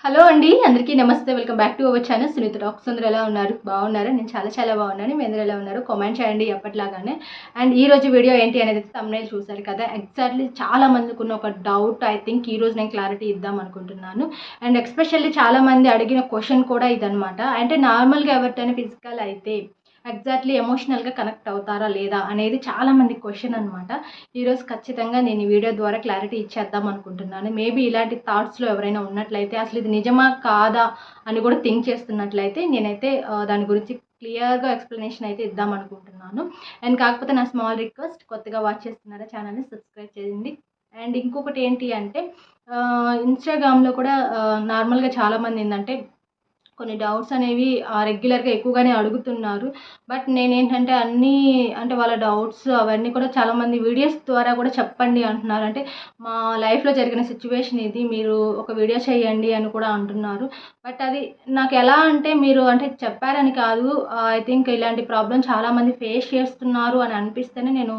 Hello అండి, అందరికీ నమస్తే. Welcome back to our channel Sunitha talks. అందరూ ఎలా ఉన్నారు? బాగున్నారా? నేను చాలా బాగున్నాను. మీ అందరూ ఎలా ఉన్నారు? కామెంట్ చేయండి ఎప్పటిలాగానే. అండ్ ఈ రోజు వీడియో ఏంటి అనేది థంబ్నెయిల్ చూసారు కదా. ఎగ్జాక్ట్లీ చాలా మందికి ఉన్న ఒక డౌట్. ఐ థింక్ ఈ రోజు నేను క్లారిటీ ఇద్దాం అనుకుంటున్నాను. అండ్ ఎస్పెషల్లీ చాలా మంది అడిగిన క్వశ్చన్ కూడా ఇదనమాట. అంటే నార్మల్గా ఎవరితోనే ఫిజికల్ అయితే ఎగ్జాక్ట్లీ ఎమోషనల్గా కనెక్ట్ అవుతారా లేదా అనేది చాలా మంది క్వశ్చన్ అనమాట. ఈరోజు ఖచ్చితంగా నేను ఈ వీడియో ద్వారా క్లారిటీ ఇచ్చేద్దాం అనుకుంటున్నాను. మేబీ ఇలాంటి థాట్స్లో ఎవరైనా ఉన్నట్లయితే, అసలు ఇది నిజమా కాదా అని కూడా థింక్ చేస్తున్నట్లయితే, నేనైతే దాని గురించి క్లియర్గా ఎక్స్ప్లెనేషన్ అయితే ఇద్దాం అనుకుంటున్నాను. అండ్ కాకపోతే నా స్మాల్ రిక్వెస్ట్, కొత్తగా వాచ్ చేస్తున్నారా ఛానల్ని సబ్స్క్రైబ్ చేయండి. అండ్ ఇంకొకటి ఏంటి అంటే, ఇన్స్టాగ్రామ్లో కూడా నార్మల్గా చాలామంది ఏంటంటే కొన్ని డౌట్స్ అనేవి రెగ్యులర్గా ఎక్కువగానే అడుగుతున్నారు. బట్ నేనేంటంటే అన్నీ అంటే వాళ్ళ డౌట్స్ అవన్నీ కూడా చాలామంది వీడియోస్ ద్వారా కూడా చెప్పండి అంటున్నారు. అంటే మా లైఫ్లో జరిగిన సిచ్యువేషన్ ఇది, మీరు ఒక వీడియో చేయండి అని కూడా అంటున్నారు. బట్ అది నాకు ఎలా అంటే, మీరు అంటే చెప్పారని కాదు, ఐ థింక్ ఇలాంటి ప్రాబ్లం చాలామంది ఫేస్ చేస్తున్నారు అని అనిపిస్తేనే నేను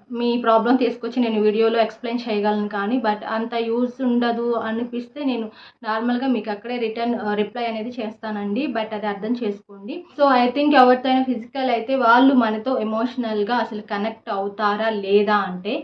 మీ ప్రాబ్లం తీసుకొచ్చి నేను వీడియోలో ఎక్స్ప్లెయిన్ చేయగలను. కానీ బట్ అంత యూజ్ ఉండదు అనిపిస్తే నేను నార్మల్గా మీకు అక్కడే రిప్లై అనేది చేస్తానండి. బట్ అది అర్థం చేసుకోండి. సో ఐ థింక్ ఎవరితో ఫిజికల్ అయితే వాళ్ళు మనతో ఎమోషనల్గా అసలు కనెక్ట్ అవుతారా లేదా అంటే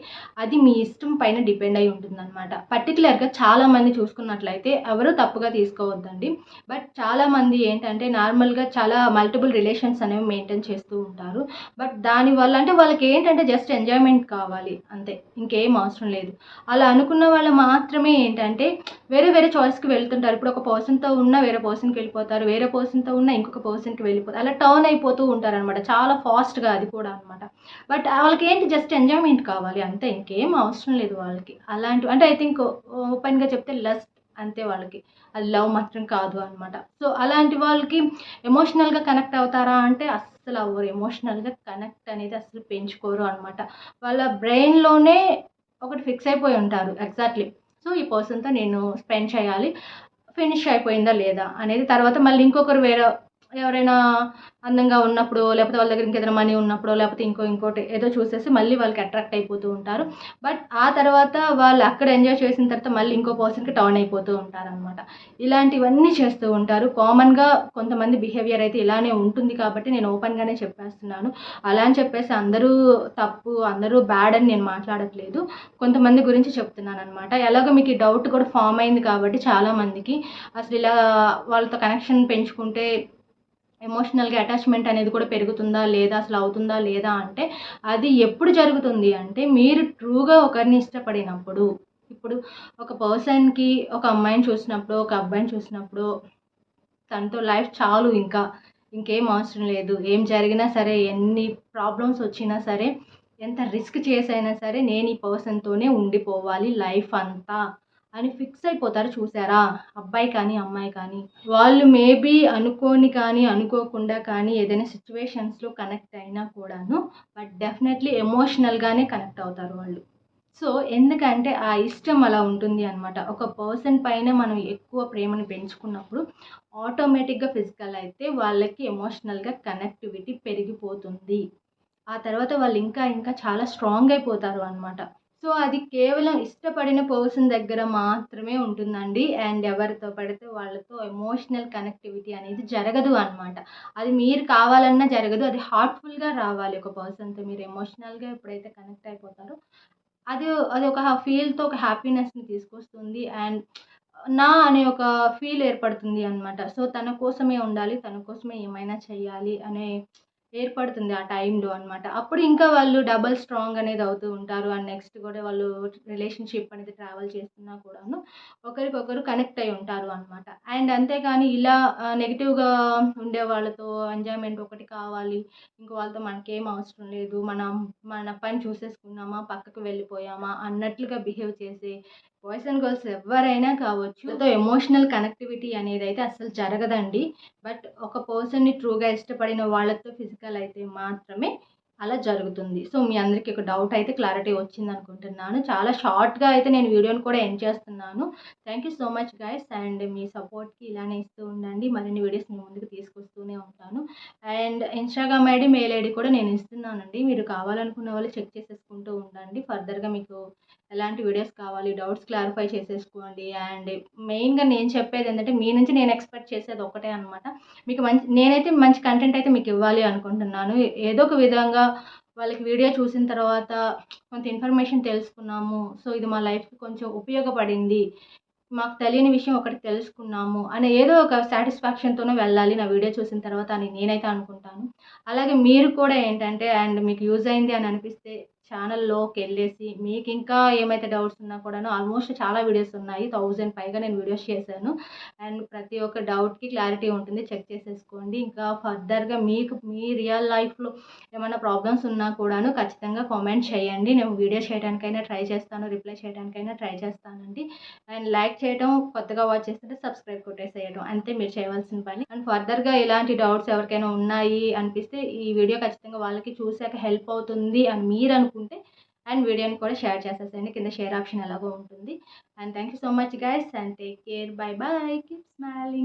అది మీ ఇష్టం పైన డిపెండ్ అయి ఉంటుందన్నమాట. పర్టికులర్గా చాలామంది చూసుకున్నట్లయితే ఎవరు తప్పుగా తీసుకోవద్దండి. బట్ చాలామంది ఏంటంటే నార్మల్గా చాలా మల్టిపుల్ రిలేషన్స్ అనేవి మెయింటైన్ చేస్తూ ఉంటారు. బట్ దానివల్ల అంటే వాళ్ళకి ఏంటంటే జస్ట్ ఎంజాయ్మెంట్ కావాలి అంతే, ఇంకేం అవసరం లేదు. అలా అనుకున్న వాళ్ళు మాత్రమే ఏంటంటే వేరే చాయిస్కి వెళ్తుంటారు. ఇప్పుడు ఒక పర్సన్తో ఉన్న వేరే పర్సన్కి వెళ్ళిపోతారు, వేరే పర్సన్తో ఉన్న ఇంకొక పర్సన్కి వెళ్ళిపోతారు, అలా టర్న్ అయిపోతూ ఉంటారు అనమాట, చాలా ఫాస్ట్గా అది కూడా అనమాట. బట్ వాళ్ళకి ఏంటి జస్ట్ ఎంజాయ్మెంట్ కావాలి అంతే, ఇంకేం అవసరం లేదు వాళ్ళకి. అలాంటి అంటే ఐ థింక్ ఓపెన్గా చెప్తే లస్ట్ అంతే వాళ్ళకి, అది లవ్ మాత్రం కాదు అనమాట. సో అలాంటి వాళ్ళకి ఎమోషనల్గా కనెక్ట్ అవుతారా అంటే అస్సలు అవ్వరు. ఎమోషనల్గా కనెక్ట్ అనేది అసలు పెంచుకోరు అనమాట. వాళ్ళ బ్రెయిన్లోనే ఒకటి ఫిక్స్ అయిపోయి ఉంటారు ఎగ్జాక్ట్లీ. సో ఈ పర్సన్తో నేను స్పెండ్ చేయాలి, ఫినిష్ అయిపోయిందా లేదా అనేది తర్వాత మళ్ళీ ఇంకొకరు వేరే ఎవరైనా అందంగా ఉన్నప్పుడు, లేకపోతే వాళ్ళ దగ్గర ఇంకేదైనా మనీ ఉన్నప్పుడు, లేకపోతే ఇంకోటి ఏదో చూసేసి మళ్ళీ వాళ్ళకి అట్రాక్ట్ అయిపోతూ ఉంటారు. బట్ ఆ తర్వాత వాళ్ళు అక్కడ ఎంజాయ్ చేసిన తర్వాత మళ్ళీ ఇంకో పర్సన్కి టర్న్ అయిపోతూ ఉంటారనమాట. ఇలాంటివన్నీ చేస్తూ ఉంటారు. కామన్గా కొంతమంది బిహేవియర్ అయితే ఇలానే ఉంటుంది కాబట్టి నేను ఓపెన్గానే చెప్పేస్తున్నాను. అలా అని చెప్పేసి అందరూ తప్పు, అందరూ బ్యాడ్ అని నేను మాట్లాడట్లేదు, కొంతమంది గురించి చెప్తున్నాను అనమాట. ఎలాగో మీకు ఈ డౌట్ కూడా ఫామ్ అయింది కాబట్టి చాలామందికి అసలు ఇలా వాళ్ళతో కనెక్షన్ పెంచుకుంటే ఎమోషనల్గా అటాచ్మెంట్ అనేది కూడా పెరుగుతుందా లేదా, అసలు అవుతుందా లేదా అంటే అది ఎప్పుడు జరుగుతుంది అంటే మీరు ట్రూగా ఒకరిని ఇష్టపడినప్పుడు. ఇప్పుడు ఒక పర్సన్కి ఒక అమ్మాయిని చూసినప్పుడు, ఒక అబ్బాయిని చూసినప్పుడు తనతో లైఫ్ చాలు, ఇంకేం అవసరం లేదు, ఏం జరిగినా సరే, ఎన్ని ప్రాబ్లమ్స్ వచ్చినా సరే, ఎంత రిస్క్ చేసైనా సరే నేను ఈ పర్సన్తోనే ఉండిపోవాలి లైఫ్ అంతా అని ఫిక్స్ అయిపోతారు చూసారా, అబ్బాయి కానీ అమ్మాయి కానీ. వాళ్ళు మేబీ అనుకోని కానీ అనుకోకుండా కానీ ఏదైనా సిచ్యువేషన్స్లో కనెక్ట్ అయినా కూడాను, బట్ డెఫినెట్లీ ఎమోషనల్గానే కనెక్ట్ అవుతారు వాళ్ళు. సో ఎందుకంటే ఆ ఇష్టం అలా ఉంటుంది అనమాట. ఒక పర్సన్ పైన మనం ఎక్కువ ప్రేమను పెంచుకున్నప్పుడు ఆటోమేటిక్గా ఫిజికల్ అయితే వాళ్ళకి ఎమోషనల్గా కనెక్టివిటీ పెరిగిపోతుంది. ఆ తర్వాత వాళ్ళు ఇంకా చాలా స్ట్రాంగ్ అయిపోతారు అనమాట. సో అది కేవలం ఇష్టపడిన పర్సన్ దగ్గర మాత్రమే ఉంటుందండి. అండ్ ఎవరితో పడితే వాళ్ళతో ఎమోషనల్ కనెక్టివిటీ అనేది జరగదు అనమాట. అది మీరు కావాలన్నా జరగదు. అది హార్ట్ఫుల్గా రావాలి. ఒక పర్సన్తో మీరు ఎమోషనల్గా ఎప్పుడైతే కనెక్ట్ అయిపోతారో అది అది ఒక ఫీల్‌తో ఒక హ్యాపీనెస్‌ని తీసుకొస్తుంది. అండ్ నా అనే ఒక ఫీల్ ఏర్పడుతుంది అనమాట. సో తన కోసమే ఉండాలి, తన కోసమే ఏమైనా చేయాలి అనే ఏర్పడుతుంది ఆ టైంలో అనమాట. అప్పుడు ఇంకా వాళ్ళు డబుల్ స్ట్రాంగ్ అనేది అవుతూ ఉంటారు. అండ్ నెక్స్ట్ కూడా వాళ్ళు రిలేషన్‌షిప్ అనేది ట్రావెల్ చేస్తున్నా కూడాను ఒకరికొకరు కనెక్ట్ అయ్యి ఉంటారు అనమాట. అండ్ అంతేగాని ఇలా నెగెటివ్‌గా ఉండే వాళ్ళతో ఎంజాయ్‌మెంట్ ఒకటి కావాలి, ఇంకో వాళ్ళతో మనకేం అవసరం లేదు, మన పని చూసేసుకున్నామా, పక్కకు వెళ్ళిపోయామా అన్నట్లుగా బిహేవ్ చేసే బాయ్స్ అండ్ గర్ల్స్ ఎవ్వరైనా కావచ్చు, ఎమోషనల్ కనెక్టివిటీ అనేదైతే అస్సలు జరగదండి. బట్ ఒక పర్సన్‌ని ట్రూగా ఇష్టపడిన వాళ్ళతో ఫిజికల్ అయితే మాత్రమే అలా జరుగుతుంది. సో మీ అందరికీ ఒక డౌట్ అయితే క్లారిటీ వచ్చిందనుకుంటున్నాను. చాలా షార్ట్‌గా అయితే నేను వీడియోని కూడా ఎండ్ చేస్తున్నాను. Thank you so much guys. And మీ సపోర్ట్‌కి ఇలానే ఇస్తూ ఉండండి. మరిన్ని వీడియోస్ మీ ముందుకు తీసుకొస్తూనే ఉంటాను. And Instagram ID, mail ID కూడా నేను ఇస్తున్నానండి. మీరు కావాలనుకున్న వాళ్ళు చెక్ చేసేసుకుంటూ ఉండండి. ఫర్దర్‌గా మీకు ఎలాంటి వీడియోస్ కావాలి, డౌట్స్ క్లారిఫై చేసేసుకోండి. అండ్ మెయిన్గా నేను చెప్పేది ఏంటంటే, మీ నుంచి నేను ఎక్స్పెక్ట్ చేసేది ఒకటే అనమాట. మీకు నేనైతే మంచి కంటెంట్ అయితే మీకు ఇవ్వాలి అనుకుంటున్నాను. ఏదో ఒక విధంగా వాళ్ళకి వీడియో చూసిన తర్వాత కొంత ఇన్ఫర్మేషన్ తెలుసుకున్నాము, సో ఇది మా లైఫ్కి కొంచెం ఉపయోగపడింది, మాకు తెలియని విషయం ఒకటి తెలుసుకున్నాము అనే ఏదో ఒక సాటిస్ఫాక్షన్‌తోనే వెళ్ళాలి నా వీడియో చూసిన తర్వాత అని నేనైతే అనుకుంటాను. అలాగే మీరు కూడా ఏంటంటే అండ్ మీకు యూజ్ అయింది అని అనిపిస్తే ఛానల్‌లోకెళ్ళేసి మీకు ఇంకా ఏమైతే డౌట్స్ ఉన్నా కూడాను ఆల్మోస్ట్ చాలా వీడియోస్ ఉన్నాయి. 1000 పైగా నేను వీడియోస్ చేశాను. అండ్ ప్రతి ఒక్క డౌట్‌కి క్లారిటీ ఉంటుంది. చెక్ చేసేసుకోండి. ఇంకా ఫర్దర్‌గా మీకు మీ రియల్ లైఫ్‌లో ఏమైనా ప్రాబ్లమ్స్ ఉన్నా కూడాను ఖచ్చితంగా కామెంట్ చేయండి. నేను వీడియో చేయడానికైనా ట్రై చేస్తాను. రిప్లై చేయడానికైనా ట్రై చేస్తానండి. అండ్ లైక్ చేయడం, కొత్తగా వాచ్ చేస్తుంటే సబ్స్క్రైబ్ కొట్టేసేయడం అంతే మీరు చేయవలసిన పని. అండ్ ఫర్దర్‌గా ఇలాంటి డౌట్స్ ఎవరికైనా ఉన్నాయి అనిపిస్తే ఈ వీడియో ఖచ్చితంగా వాళ్ళకి చూసాక హెల్ప్ అవుతుంది అని మీరు అనుకుంటే అండ్ వీడియోని కూడా షేర్ చేసేసేయండి. కింద షేర్ ఆప్షన్ ఎలాగో ఉంటుంది. And thank you so much guys and take care. By by. Keep smiling.